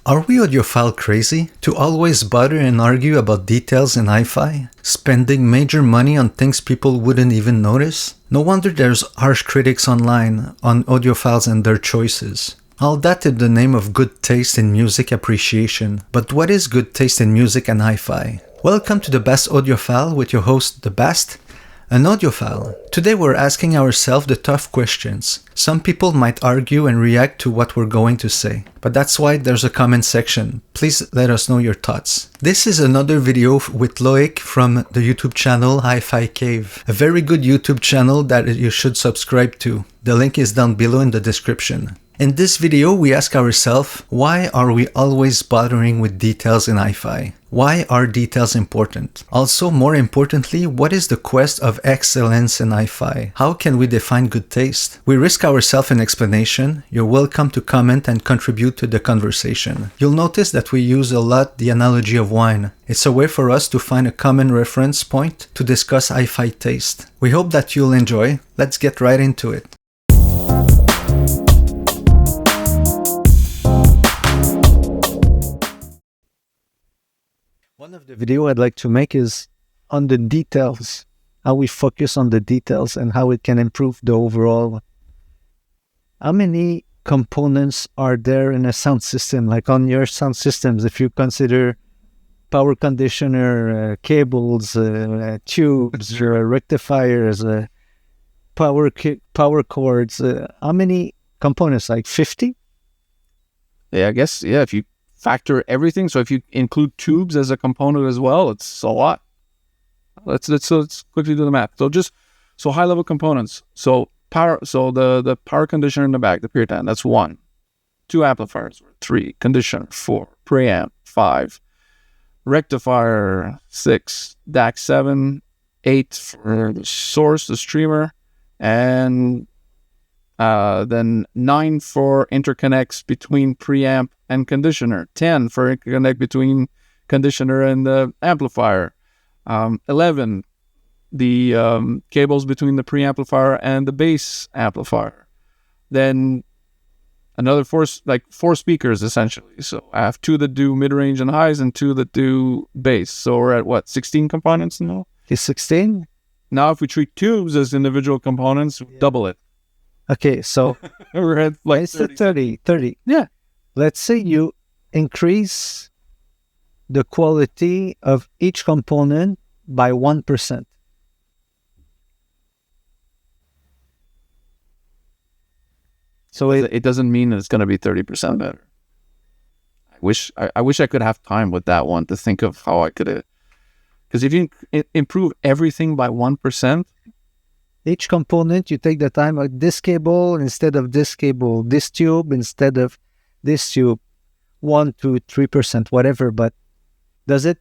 Are we audiophile crazy to always bother and argue about details in HiFi? Spending major money on things people wouldn't even notice? No wonder there's harsh critics online on audiophiles and their choices. All that in the name of good taste in music appreciation. But what is good taste in music and HiFi? Welcome to the Bast Audiophile with your host, the Bast, an audiophile. Today we're asking ourselves the tough questions. Some people might argue and react to what we're going to say, but that's why there's a comment section. Please let us know your thoughts. This is another video with Loic from the YouTube channel HiFi Cave, a very good YouTube channel that you should subscribe to. The link is down below in the description. In this video, we ask ourselves, why are we always bothering with details in HiFi? Why are details important? Also, more importantly, what is the quest of excellence in HiFi? How can we define good taste? We risk ourselves an explanation. You're welcome to comment and contribute to the conversation. You'll notice that we use a lot the analogy of wine. It's a way for us to find a common reference point to discuss HiFi taste. We hope that you'll enjoy. Let's get right into it. One of the video I'd like to make is on the details, how we focus on the details and how it can improve the overall. How many components are there in a sound system? Like on your sound systems, if you consider power conditioner, cables, tubes, rectifiers, power cords, how many components? Like 50? Yeah, I guess, yeah, if you factor everything, so if you include tubes as a component as well, it's a lot. Let's quickly do the math. So high level components. So the power conditioner in the back, the Puritan, that's 1. 2 amplifiers, 3 conditioner, 4 preamp, 5 rectifier, 6 DAC, 7 8 for the source, the streamer, and then 9 for interconnects between preamp and conditioner, 10 for interconnect between conditioner and the amplifier, 11 the cables between the preamplifier and the bass amplifier, then another 4 speakers essentially. So I have 2 that do mid-range and highs and 2 that do bass. So we're at what, 16 components now? Is 16? Now if we treat tubes as individual components, double it. Okay, so we're at like it's 30. Yeah. Let's say you increase the quality of each component by 1%. So it doesn't mean it's going to be 30% better. I wish I could have time with that one to think of how I could, because if you improve everything by 1%, each component, you take the time of this cable instead of this cable, this tube instead of this tube, 1 to 3%, whatever. But does it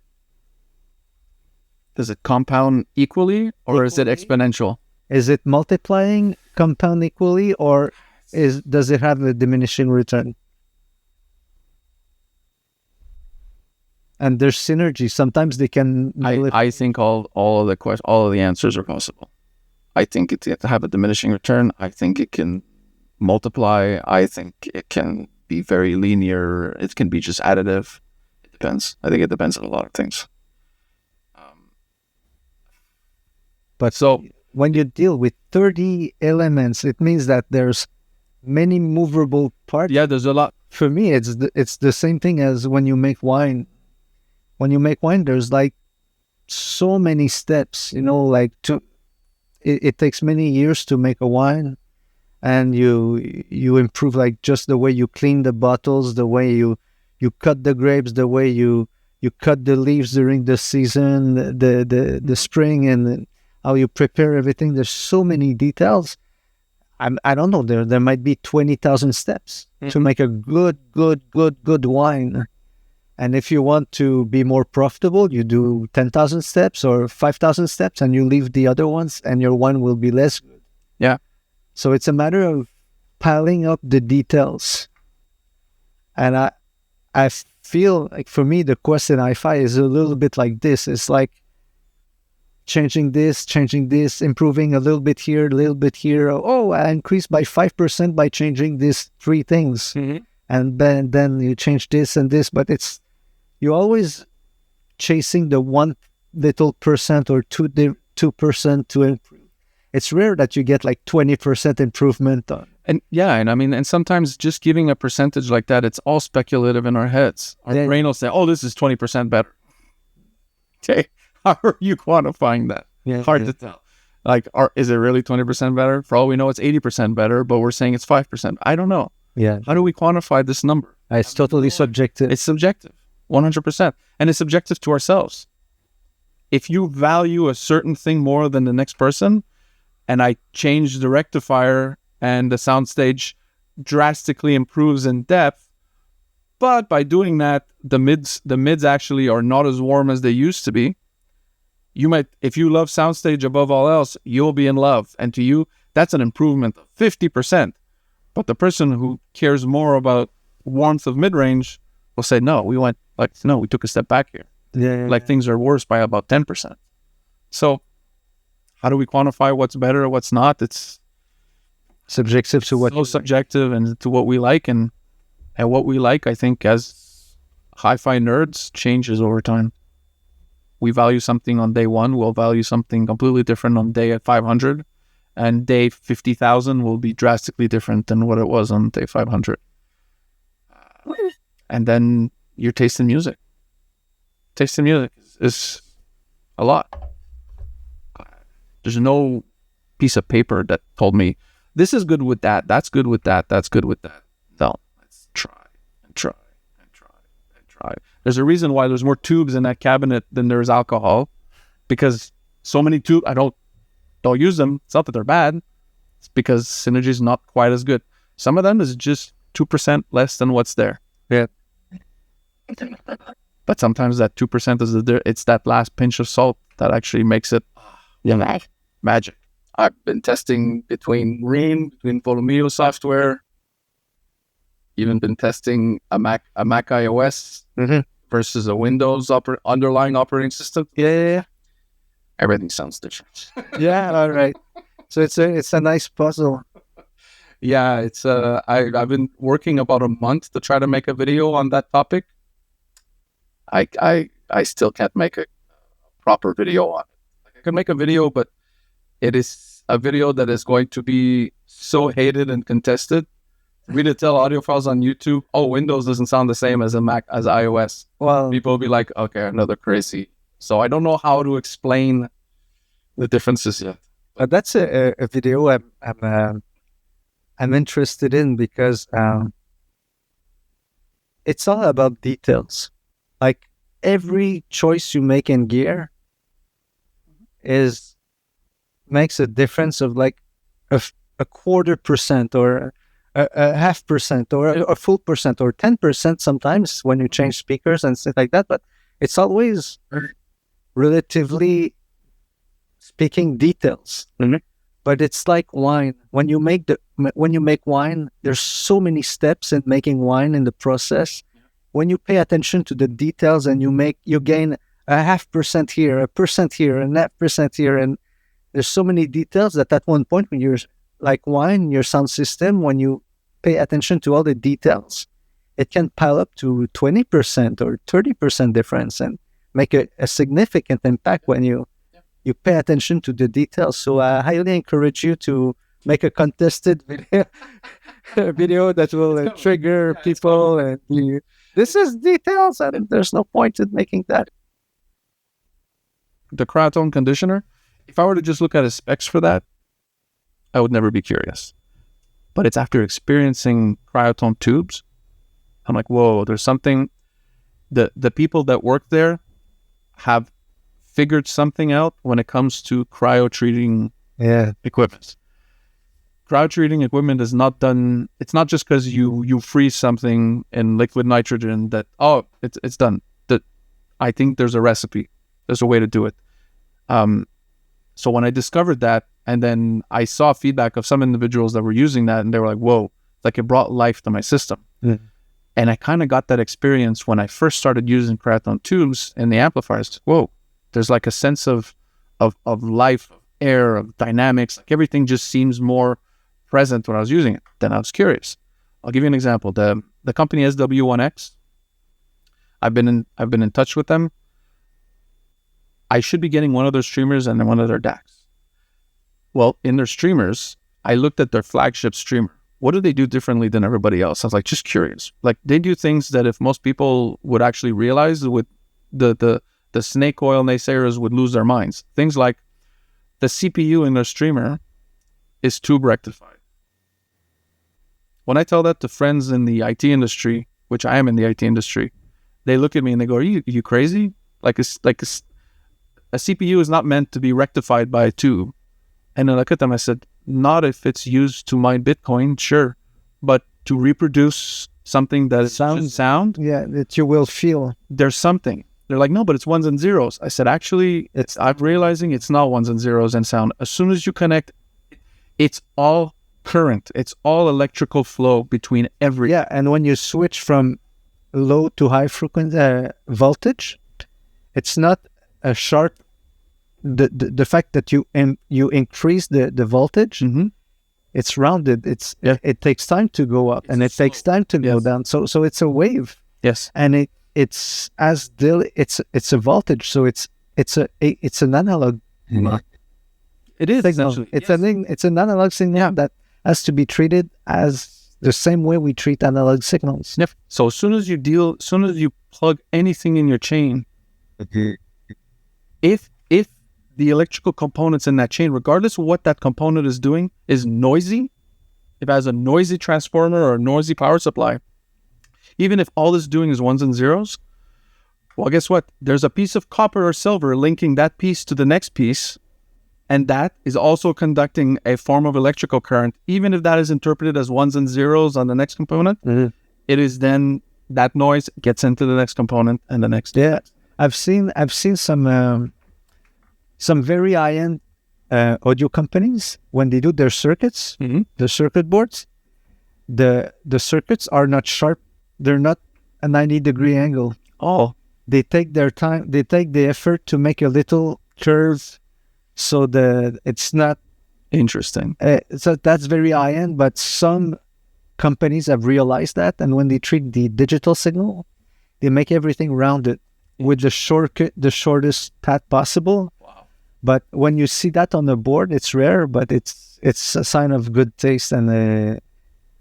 compound equally, or is it exponential? Is it multiplying, compound equally, or does it have a diminishing return? And there's synergy. Sometimes they can. I think all of the answers are possible. I think it can have a diminishing return. I think it can multiply. I think it can be very linear. It can be just additive. It depends. I think it depends on a lot of things. But so when you deal with 30 elements, it means that there's many movable parts. Yeah, there's a lot. For me, it's the same thing as when you make wine. When you make wine, there's like so many steps, like it takes many years to make a wine, and you improve like just the way you clean the bottles, the way you cut the grapes, the way you cut the leaves during the season, the spring, and how you prepare everything. There's so many details. I don't know, there might be 20,000 steps to make a good wine. And if you want to be more profitable, you do 10,000 steps or 5,000 steps, and you leave the other ones, and your wine will be less good. Yeah. So it's a matter of piling up the details. And I feel like for me, the quest in HiFi is a little bit like this. It's like changing this, improving a little bit here, a little bit here. Oh, I increased by 5% by changing these 3 things. and then you change this and this, but you're always chasing the 1 little percent or 2% to improve. It's rare that you get like 20% improvement on. And yeah, and I mean, and sometimes just giving a percentage like that, it's all speculative in our heads. Our brain will say, "Oh, this is 20% better." Okay, how are you quantifying that? Hard to tell. Like, is it really 20% better? For all we know, it's 80% better, but we're saying it's 5%. I don't know. Yeah. How do we quantify this number? It's totally subjective. It's subjective, 100%, and it's subjective to ourselves. If you value a certain thing more than the next person, and I change the rectifier and the soundstage drastically improves in depth, but by doing that, the mids actually are not as warm as they used to be. You might, if you love soundstage above all else, you'll be in love. And to you, that's an improvement of 50%. But the person who cares more about warmth of mid-range will say, no, we took a step back here. Things are worse by about 10%. So how do we quantify what's better or what's not? It's subjective to what subjective and to what we like, and what we like, I think, as hi-fi nerds, changes over time. We value something on day 1, we'll value something completely different on day 500, and day 50,000 will be drastically different than what it was on day 500. And then your taste in music. Taste in music is a lot. There's no piece of paper that told me, this is good with that, that's good with that, that's good with that. No, let's try and try and try and try. There's a reason why there's more tubes in that cabinet than there's alcohol, because so many tubes, I don't use them. It's not that they're bad. It's because synergy is not quite as good. Some of them is just 2% less than what's there. Yeah. But sometimes that 2% is it's that last pinch of salt that actually makes it magic. I've been testing between Volumio software, even been testing a Mac iOS versus a Windows underlying operating system. Yeah. Everything sounds different. Yeah, all right. So it's a nice puzzle. Yeah, it's I've been working about a month to try to make a video on that topic. I still can't make a proper video on it. I can make a video, but it is a video that is going to be so hated and contested. For me to tell audiophiles on YouTube, oh, Windows doesn't sound the same as a Mac, as iOS. Well, people will be like, okay, another crazy. So I don't know how to explain the differences yet. But that's a video I'm interested in, because it's all about details. Like, every choice you make in gear makes a difference of like a 0.25% or a 0.5% or a full percent or 10% sometimes when you change speakers and stuff like that. But it's always relatively speaking details. But it's like wine. When you make wine, there's so many steps in making wine in the process. When you pay attention to the details and you gain a 0.5% here, 1% here, and that percent here, and there's so many details that at one point, when you're like wine, your sound system, when you pay attention to all the details, it can pile up to 20% or 30% difference and make a significant impact when you pay attention to the details. So I highly encourage you to make a contested video that will trigger people. And this is details, and there's no point in making that. The cryotone conditioner, if I were to just look at his specs for that, I would never be curious. But it's after experiencing cryotone tubes, I'm like, whoa, there's something. The people that work there have figured something out when it comes to cryo-treating equipment. Cryo-treating equipment is not done, it's not just because you freeze something in liquid nitrogen that, it's done. I think there's a recipe. There's a way to do it. So when I discovered that, and then I saw feedback of some individuals that were using that, and they were like, whoa, like it brought life to my system. And I kind of got that experience when I first started using cryotone tubes in the amplifiers. Whoa, there's like a sense of life, of air, of dynamics. Like everything just seems more present when I was using it. Then I was curious. I'll give you an example. The the company SW1X. I've been in touch with them. I should be getting one of their streamers and one of their DACs. Well, in their streamers, I looked at their flagship streamer. What do they do differently than everybody else? I was like, just curious. Like, they do things that if most people would actually realize, with the snake oil naysayers would lose their minds. Things like the CPU in their streamer is tube rectified. When I tell that to friends in the IT industry, which I am in the IT industry, they look at me and they go, are you crazy? A CPU is not meant to be rectified by a tube. And I look at them, I said, not if it's used to mine Bitcoin, sure. But to reproduce something that sound, yeah, that you will feel. There's something. They're like, no, but it's ones and zeros. I said, actually, I'm realizing it's not ones and zeros and sound. As soon as you connect, it's all current. It's all electrical flow between every. Yeah, and when you switch from low to high frequency voltage, it's not a sharp. The fact that you increase the voltage, it's rounded. It takes time to go up, and it takes time to go down. So it's a wave. Yes, and it's a voltage. So it's an analog. It is signal. It's an analog signal that has to be treated as the same way we treat analog signals. Yep. So as soon as you plug anything in your chain, if the electrical components in that chain, regardless of what that component is doing, is noisy, if it has a noisy transformer or a noisy power supply, even if all it's doing is ones and zeros, well, guess what? There's a piece of copper or silver linking that piece to the next piece, and that is also conducting a form of electrical current. Even if that is interpreted as ones and zeros on the next component, it is then that noise gets into the next component and the next. Yeah, I've seen some very high-end audio companies, when they do their circuits, the circuit boards, the circuits are not sharp. They're not a 90-degree angle. Oh, they take their time. They take the effort to make a little curve, so that it's not interesting. So that's very high-end. But some companies have realized that, and when they treat the digital signal, they make everything rounded with the shortest path possible. But when you see that on the board, it's rare, but it's a sign of good taste and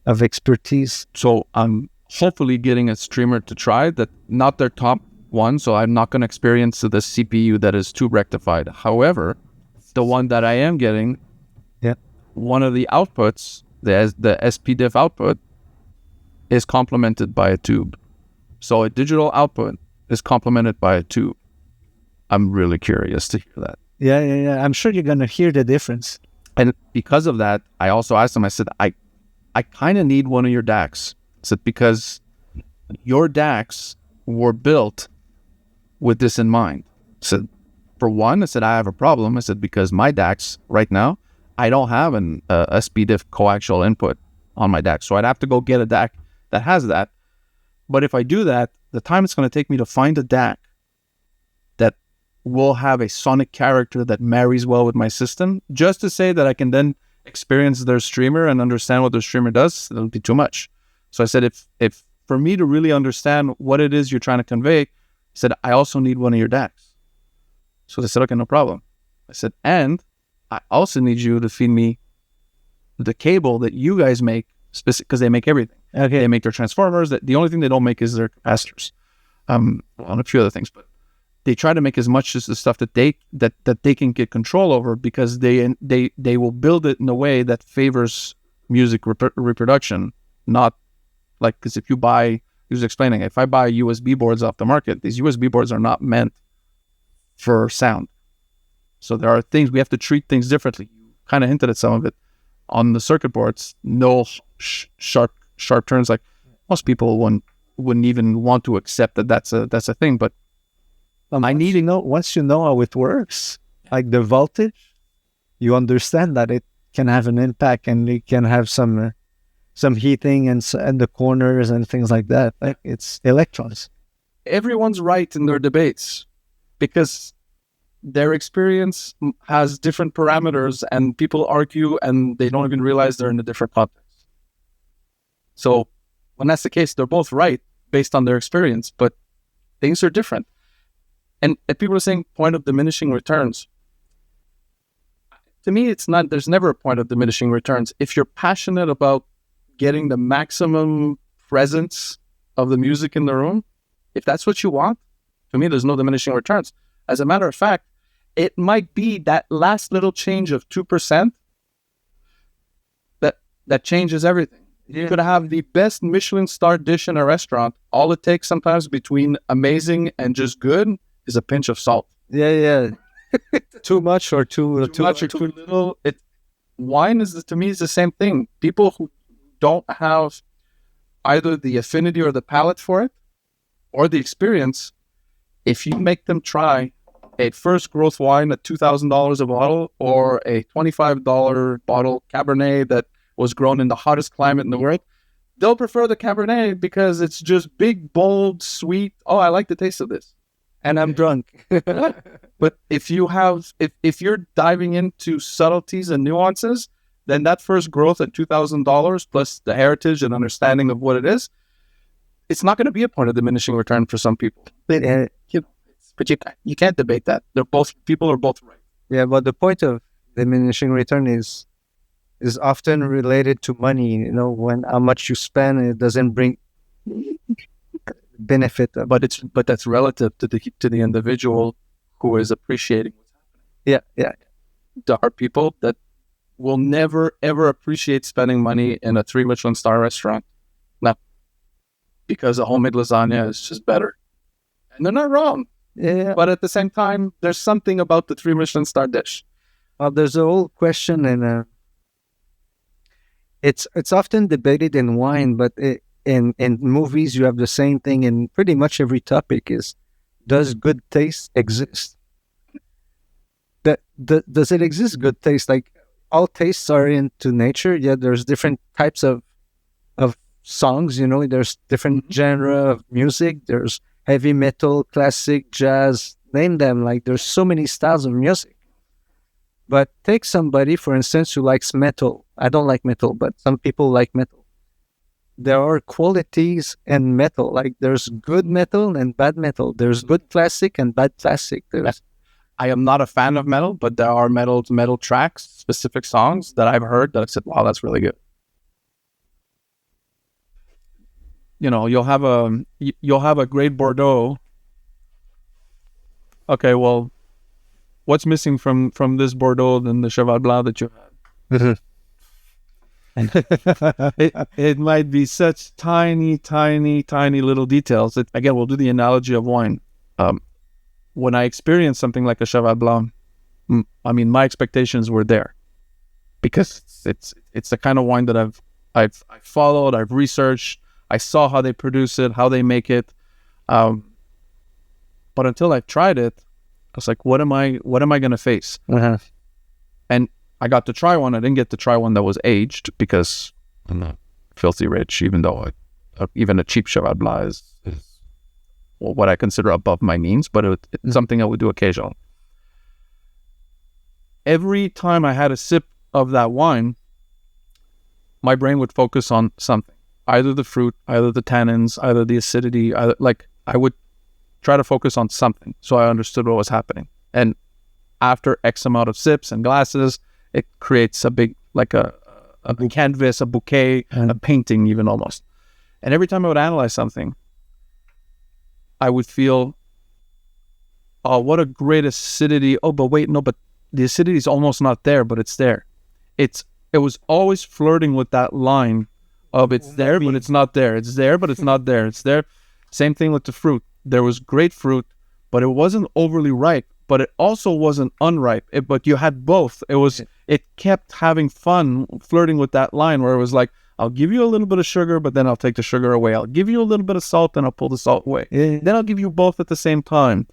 of expertise. So I'm hopefully getting a streamer to try that, not their top one, so I'm not going to experience the CPU that is tube rectified. However, the one that I am getting, one of the outputs, the SPDIF output, is complemented by a tube. So a digital output is complemented by a tube. I'm really curious to hear that. Yeah. I'm sure you're going to hear the difference. And because of that, I also asked him, I said, I kind of need one of your DACs. I said, because your DACs were built with this in mind. I said, for one, I said, I have a problem. I said, because my DACs right now, I don't have an SPDIF coaxial input on my DAC. So I'd have to go get a DAC that has that. But if I do that, the time it's going to take me to find a DAC that will have a sonic character that marries well with my system, just to say that I can then experience their streamer and understand what their streamer does, it'll be too much. So I said, if for me to really understand what it is you're trying to convey, I said, I also need one of your DACs. So they said, okay, no problem. I said, and I also need you to feed me the cable that you guys make, because they make everything. Okay. They make their transformers. The only thing they don't make is their capacitors. On a few other things, but they try to make as much as the stuff that they can get control over, because they will build it in a way that favors music reproduction, not like, because if you buy, he was explaining, if I buy USB boards off the market, these USB boards are not meant for sound. So there are things, we have to treat things differently. You kind of hinted at some of it. On the circuit boards, no sharp turns. Like most people wouldn't even want to accept that that's a thing. But I need to know, once you know how it works, like the voltage, you understand that it can have an impact, and it can have some heating and the corners and things like that. Like it's electrons. Everyone's right in their debates, because their experience has different parameters, and people argue and they don't even realize they're in a different context. So when that's the case, they're both right based on their experience, but things are different. And people are saying point of diminishing returns. To me, it's not, there's never a point of diminishing returns. If you're passionate about getting the maximum presence of the music in the room, if that's what you want, to me, there's no diminishing returns. As a matter of fact, it might be that last little change of 2% that changes everything. You could have the best Michelin star dish in a restaurant. All it takes sometimes between amazing and just good is a pinch of salt. Yeah. Too much or too much or too little. Wine is, to me, is the same thing. People who don't have either the affinity or the palate for it or the experience, if you make them try a first growth wine at $2,000 a bottle or a $25 bottle Cabernet that was grown in the hottest climate in the world, they'll prefer the Cabernet because it's just big, bold, sweet. Oh, I like the taste of this. And I'm drunk. But if you're diving into subtleties and nuances, then that first growth at $2,000 plus the heritage and understanding of what it is, it's not going to be a point of diminishing return for some people. But you can't debate that. People are both right. Yeah, but the point of diminishing return is often related to money. You know, when how much you spend, it doesn't bring benefit. But that's relative to the individual who is appreciating what's happening. Yeah. There are people that will never ever appreciate spending money in a 3 Michelin star restaurant. No, because a homemade lasagna is just better, and they're not wrong. Yeah. But at the same time, there's something about the 3 Michelin star dish. There's a whole question, and it's often debated in wine, but in movies you have the same thing in pretty much every topic: is does good taste exist? Does it exist, good taste? Like, all tastes are into nature, yet there's different types of songs, you know, there's different genre of music, there's heavy metal, classic, jazz, name them. Like, there's so many styles of music. But take somebody, for instance, who likes metal. I don't like metal, but some people like metal. There are qualities in metal. Like, there's good metal and bad metal. There's good classic and bad classic. I am not a fan of metal, but there are metal tracks, specific songs that I've heard that I've said, wow, that's really good. You know, you'll have a great Bordeaux. Okay, well, what's missing from this Bordeaux than the Cheval Blanc that you had? it might be such tiny little details. Again, we'll do the analogy of wine. When I experienced something like a Cheval Blanc, I mean, my expectations were there because it's the kind of wine that I've followed, I've researched, I saw how they produce it, how they make it. But until I've tried it, I was like, what am I going to face? Uh-huh. And I got to try one. I didn't get to try one that was aged because I'm not filthy rich, even though even a cheap Cheval Blanc is what I consider above my means, but it's something I would do occasionally. Every time I had a sip of that wine, my brain would focus on something. Either the fruit, either the tannins, either the acidity, I would try to focus on something so I understood what was happening. And after X amount of sips and glasses, it creates a big, like a canvas, a bouquet, a painting even almost. And every time I would analyze something, I would feel, oh, what a great acidity. Oh, but wait, no, but the acidity is almost not there, but it's there. It was always flirting with that line of it's there, but it's not there. It's there, but it's not there. It's there. Same thing with the fruit. There was great fruit, but it wasn't overly ripe, but it also wasn't unripe. But you had both. It kept having fun flirting with that line where it was like, I'll give you a little bit of sugar, but then I'll take the sugar away. I'll give you a little bit of salt, then I'll pull the salt away. Yeah. Then I'll give you both at the same time.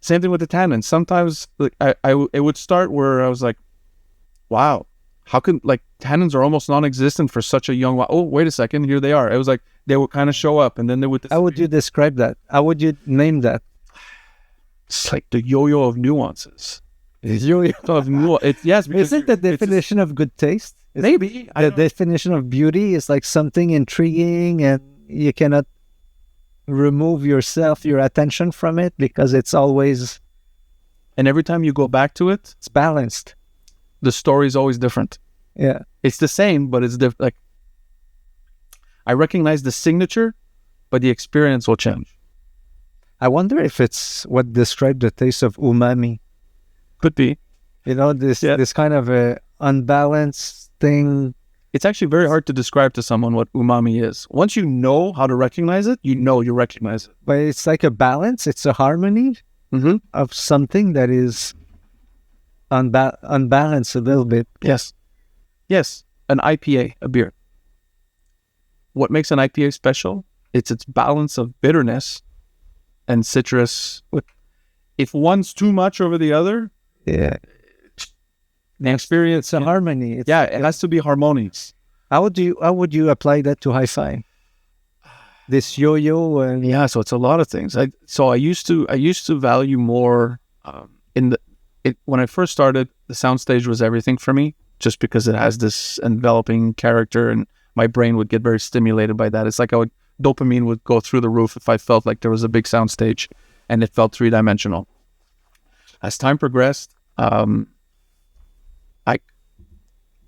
Same thing with the tannins. Sometimes it would start where I was like, wow, how can, tannins are almost non-existent for such a young, oh, wait a second, here they are. It was like, they would kind of show up and then they would disappear. How would you describe that? How would you name that? It's like the yo-yo of nuances. The yo-yo of nuances. Yes. Isn't the definition of good taste? Maybe. The definition of beauty is like something intriguing and you cannot remove your attention from it because it's always... And every time you go back to it, it's balanced. The story is always different. Yeah. It's the same, but it's different. Like, I recognize the signature, but the experience will change. I wonder if it's what described the taste of umami. Could be. You know, this kind of a unbalanced thing. It's actually very hard to describe to someone what umami is. Once you know how to recognize it, you recognize it. But it's like a balance. It's a harmony of something that is unbalanced a little bit. Yes. Yes. An IPA, a beer. What makes an IPA special? It's its balance of bitterness and citrus. If one's too much over the other, yeah, the experience, it's a harmony. It has to be harmonious. How would you apply that to HiFi? This yo-yo and so it's a lot of things. I used to value more when I first started. The soundstage was everything for me, just because it has this enveloping character, and my brain would get very stimulated by that. It's like dopamine would go through the roof if I felt like there was a big soundstage, and it felt 3-dimensional. As time progressed,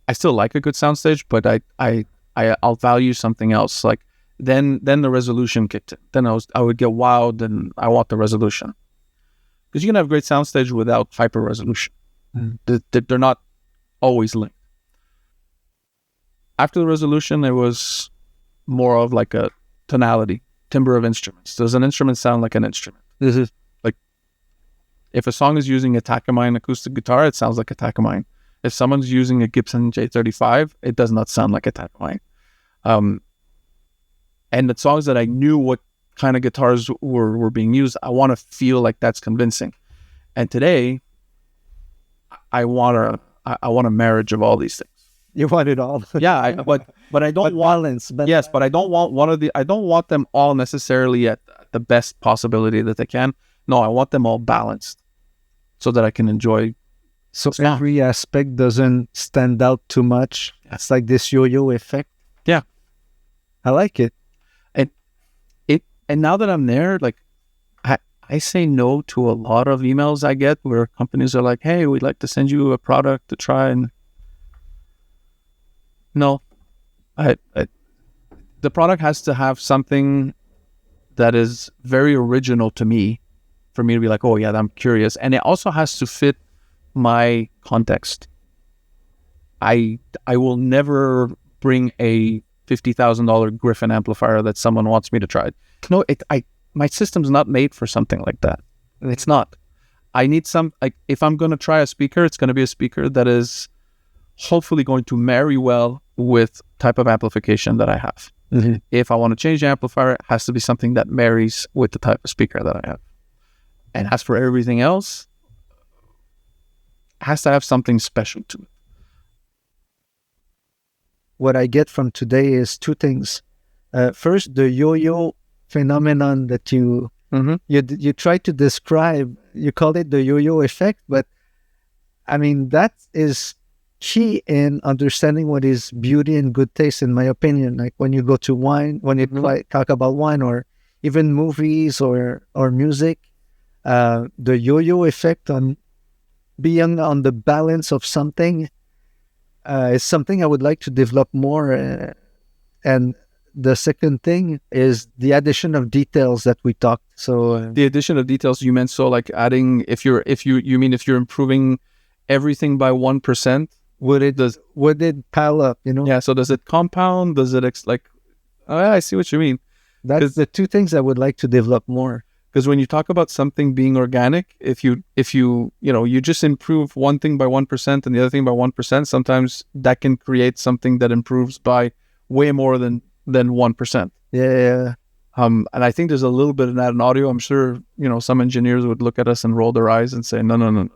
I still like a good soundstage, but I'll value something else. Like then the resolution kicked in. Then I would get wowed, and I want the resolution, because you can have great soundstage without hyper resolution. They're not always linked. After the resolution, it was more of like a tonality, timbre of instruments. Does an instrument sound like an instrument? This is like, if a song is using a Takamine acoustic guitar, it sounds like a Takamine. If someone's using a Gibson J35, it does not sound like a Takamine. And the songs that I knew what kind of guitars were being used, I want to feel like that's convincing. And today, I want a marriage of all these things. You want it all. Yeah, but I don't want balance. but I don't want I don't want them all necessarily at the best possibility that they can. No, I want them all balanced so that I can enjoy. So every aspect doesn't stand out too much. It's like this yo-yo effect. Yeah, I like it. And now that I'm there, like I say no to a lot of emails I get where companies are like, "Hey, we'd like to send you a product to try," and no, the product has to have something that is very original to me for me to be like, oh yeah, I'm curious. And it also has to fit my context. I will never bring a $50,000 Griffin amplifier that someone wants me to try. No, my system's not made for something like that. It's not. I need if I'm going to try a speaker, it's going to be a speaker that is hopefully going to marry well with type of amplification that I have. If I want to change the amplifier, it has to be something that marries with the type of speaker that I have. And as for everything else, it has to have something special to it. What I get from today is two things. First, the yo-yo phenomenon that you try to describe. You call it the yo-yo effect, but I mean that is key in understanding what is beauty and good taste, in my opinion. Like when you go to wine, when you talk about wine, or even movies or music, the yo-yo effect on being on the balance of something is something I would like to develop more. And the second thing is the addition of details that we talked. So the addition of details you meant, so like adding, if you're improving everything by 1%, would it pile up? You know? Yeah. So does it compound? Does it I see what you mean. That's the two things I would like to develop more. Because when you talk about something being organic, if you just improve one thing by 1% and the other thing by 1%, sometimes that can create something that improves by way more than 1%. Yeah. And I think there's a little bit of that in audio. I'm sure, some engineers would look at us and roll their eyes and say, no,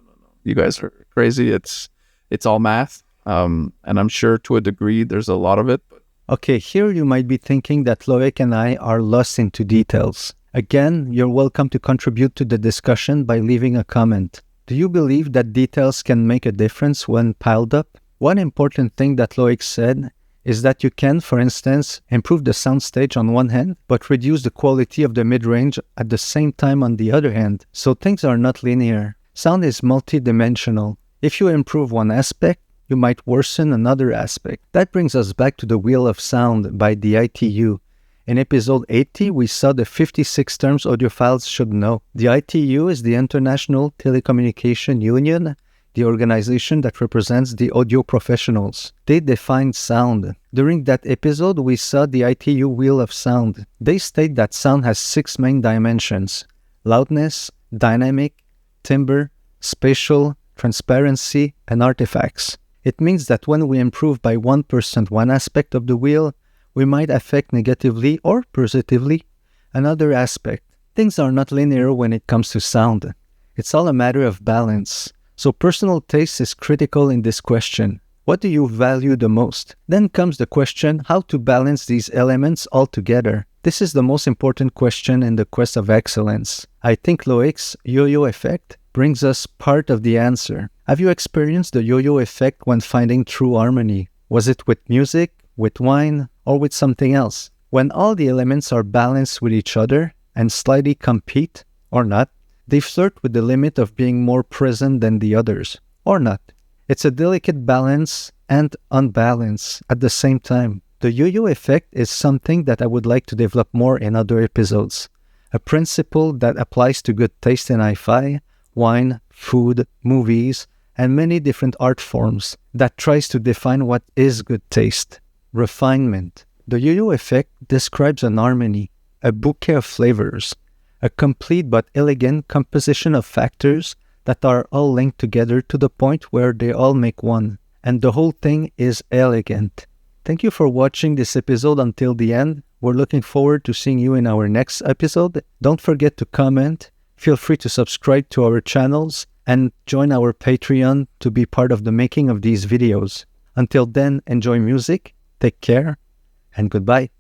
you guys are crazy. It's all math. And I'm sure to a degree there's a lot of it. Okay, here you might be thinking that Loic and I are lost into details. Again, you're welcome to contribute to the discussion by leaving a comment. Do you believe that details can make a difference when piled up? One important thing that Loic said is that you can, for instance, improve the soundstage on one hand, but reduce the quality of the mid-range at the same time on the other hand. So things are not linear. Sound is multi-dimensional. If you improve one aspect, you might worsen another aspect. That brings us back to the Wheel of Sound by the ITU. In episode 80, we saw the 56 terms audiophiles should know. The ITU is the International Telecommunication Union, the organization that represents the audio professionals. They define sound. During that episode, we saw the ITU Wheel of Sound. They state that sound has 6 main dimensions: loudness, dynamic, timbre, spatial, transparency, and artifacts. It means that when we improve by 1% one aspect of the wheel, we might affect negatively or positively another aspect. Things are not linear when it comes to sound. It's all a matter of balance. So personal taste is critical in this question. What do you value the most? Then comes the question how to balance these elements all together. This is the most important question in the quest of excellence. I think Loic's yo-yo effect brings us part of the answer. Have you experienced the yo-yo effect when finding true harmony? Was it with music, with wine, or with something else? When all the elements are balanced with each other and slightly compete, or not, they flirt with the limit of being more present than the others, or not. It's a delicate balance and unbalance at the same time. The yo-yo effect is something that I would like to develop more in other episodes. A principle that applies to good taste in hi-fi, wine, food, movies, and many different art forms that tries to define what is good taste. Refinement. The yo-yo effect describes an harmony, a bouquet of flavors, a complete but elegant composition of factors that are all linked together to the point where they all make one, and the whole thing is elegant. Thank you for watching this episode until the end. We're looking forward to seeing you in our next episode. Don't forget to comment, feel free to subscribe to our channels, and join our Patreon to be part of the making of these videos. Until then, enjoy music, take care, and goodbye.